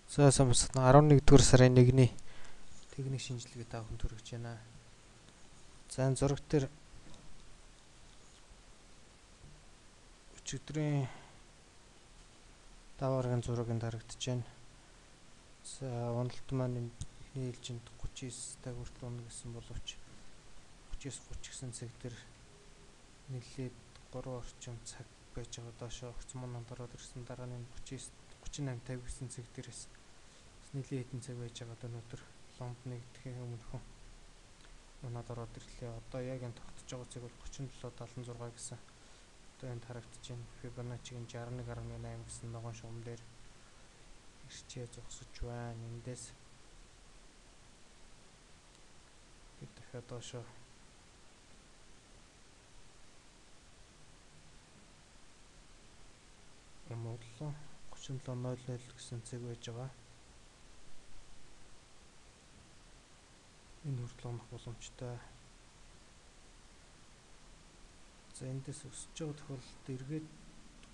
За самсгна 11-р сарын 1-ний техник шинжилгээ тавхан төрөгч байна. За энэ зураг дээр өчигдрийн давааргын зураг харагдаж байна. За уналт маань эхний ээлжинд 39 цаг хүртэл унах гэсэн боловч 39-30 гэсэн цаг дээр нэлээд 3 орчим цаг байж байгаа. Доошоо огцом манад ороод ирсэн дараа нь 39 38 50 гэсэн цаг дээрээс нэлээд хэдэн цаг байж байгаа. Өнөөдөр ломб нэгдэхийн өмнөхөн манад ороод ирлээ. Одоо яг энэ тогтож байгаа цаг бол 37.76 гэсэн. Одоо энд харагдаж байна. Fibonacci-гийн 61.8 гэсэн ногоон шугам дээр ирчээ зогсож байна. Эндээс бид дахиад доошоо амууллаа 37.00 гэсэн цаг байж байгаа. Энэ хүртэл унах боломжтой. За эндээс өсөж байгаа тохиолдолд эргээд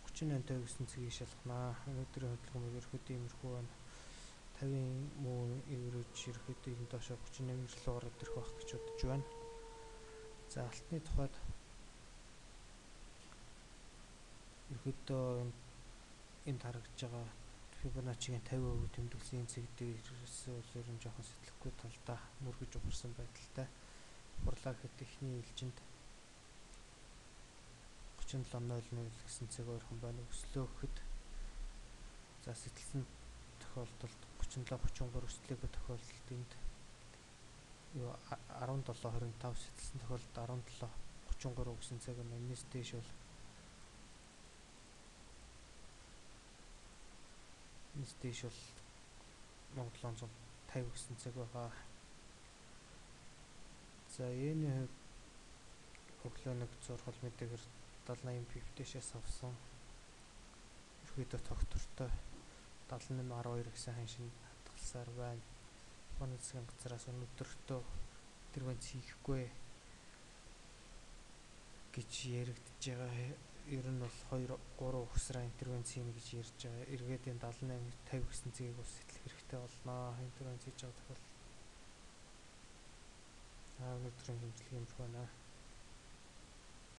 38.50 гэсэн цагийг шалгана. Өнөөдрийн хөдөлгөөн ерөөхдөө иймэрхүү байна. 50 муу эврэж ерөөхдөө энэ доошоо 38 рүү ороод ирэх байх гэж бодож байна. За алтны тухайд ерөөхдөө энд харагдж байгаа Fibonacci-гийн 50% тэмдэглэлийн цаг дээрээс бол ер нь жоохон сэтгэхгүй талдаа мөргөж ухарсан байдалтай. Хурлаа гэхэд эхний ээлжинд 37.00 гэсэн цаг ойрхон байна. Өслөө гэхэд за сэтгэлсэн тохиолдолд 37.33 өслөөгөө тохиолдолд энд 17.25 сэтгэлсэн тохиолдолд 17.33 гэсэн цаг байна. Энэс дээш бол Монгол 750 гэсэн цаг байгаа. За энэ өглөө нэг зургал мэдээгээр 70-80 пип-дэшээс авсан. Ерөөдөө тогтвортой 78.12 гэсэн ханшинд хадгалсаар байна. Ухааны засгийн газраас өнөөдөртөө интервенц хийхгүй гэж яригдж байгаа. Ер нь бол 2-3 ухсраа интервенц хийнэ гэж ярьж байгаа. Эргээд энэ 78-50 гэсэн цэгийг бас сэтлэх хэрэгтэй болно. Интервенц хийж байгаа тохиолдолд өнөөдрийн хэмжлэг юм байна.